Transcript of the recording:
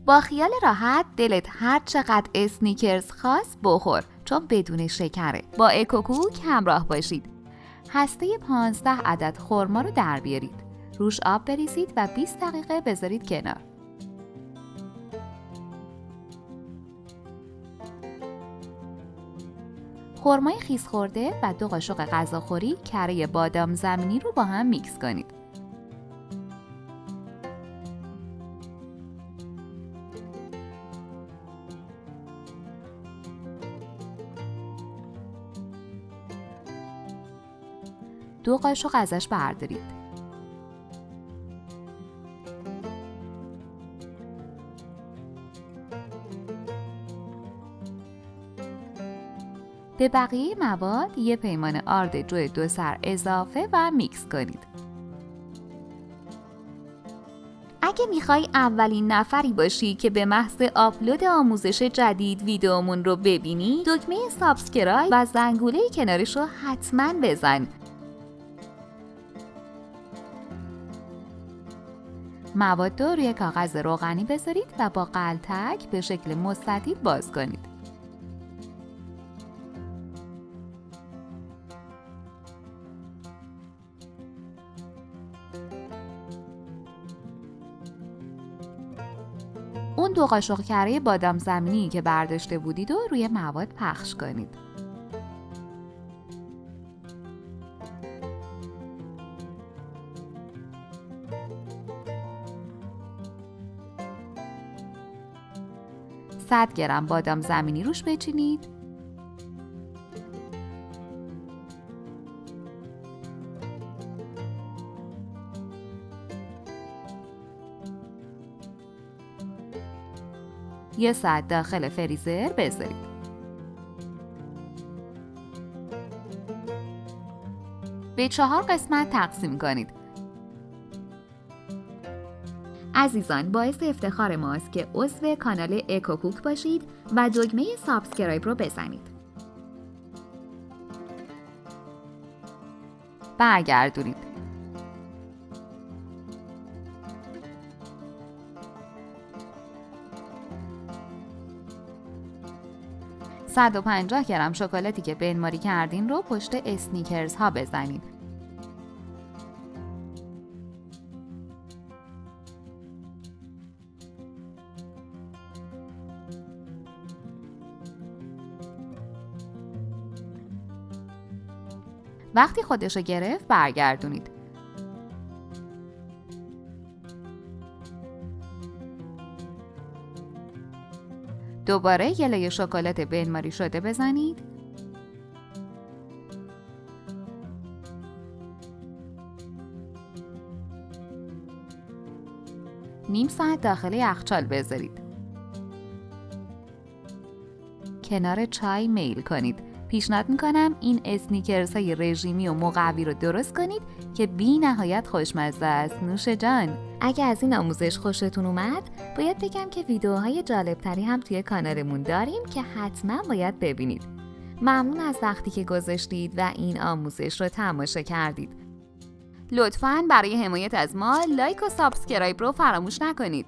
با خیال راحت دلت هر چقدر اسنیکرز خواست بخور، چون بدون شکره. با اکوکوک همراه باشید. هسته 15 عدد خرما رو در بیارید. روش آب بریزید و 20 دقیقه بذارید کنار. خرمای خیس خورده و 2 قاشق غذاخوری کره بادام زمینی رو با هم میکس کنید. دو قاشق ازش بردارید. به بقیه مواد یه پیمانه آرد جو 2 سر اضافه و میکس کنید. اگه میخوای اولین نفری باشی که به محض آپلود آموزش جدید ویدیومون رو ببینی، دکمه سابسکرایب و زنگوله کنارش رو حتما بزن. مواد رو روی کاغذ روغنی بذارید و با قلتک به شکل مستطیل باز کنید. اون 2 قاشق کره بادام زمینی که برداشته بودید و روی مواد پخش کنید. صد گرم بادام زمینی روش بچینید. یه ساعت داخل فریزر بذارید. به 4 قسمت تقسیم کنید. عزیزان، باعث افتخار ماست که عضو کانال اکوکوک باشید و دکمه سابسکرایب رو بزنید. برگردونید. « 150 گرم شکلاتی که بنماری کردین رو پشت اسنیکرز ها بزنید. وقتی خودشو گرفت برگردونید. دوباره یه لایه شکلات بنماری شده بزنید. نیم ساعت داخل یخچال بذارید. کنار چای میل کنید. پیشنهاد میکنم این اسنیکرز های رژیمی و مقوی رو درست کنید که بی نهایت خوشمزه است. نوش جان. اگه از این آموزش خوشتون اومد، باید بگم که ویدیوهای جالب تری هم توی کانالمون داریم که حتما باید ببینید. ممنون از وقتی که گذاشتید و این آموزش رو تماشا کردید. لطفاً برای حمایت از ما لایک و سابسکرایب رو فراموش نکنید.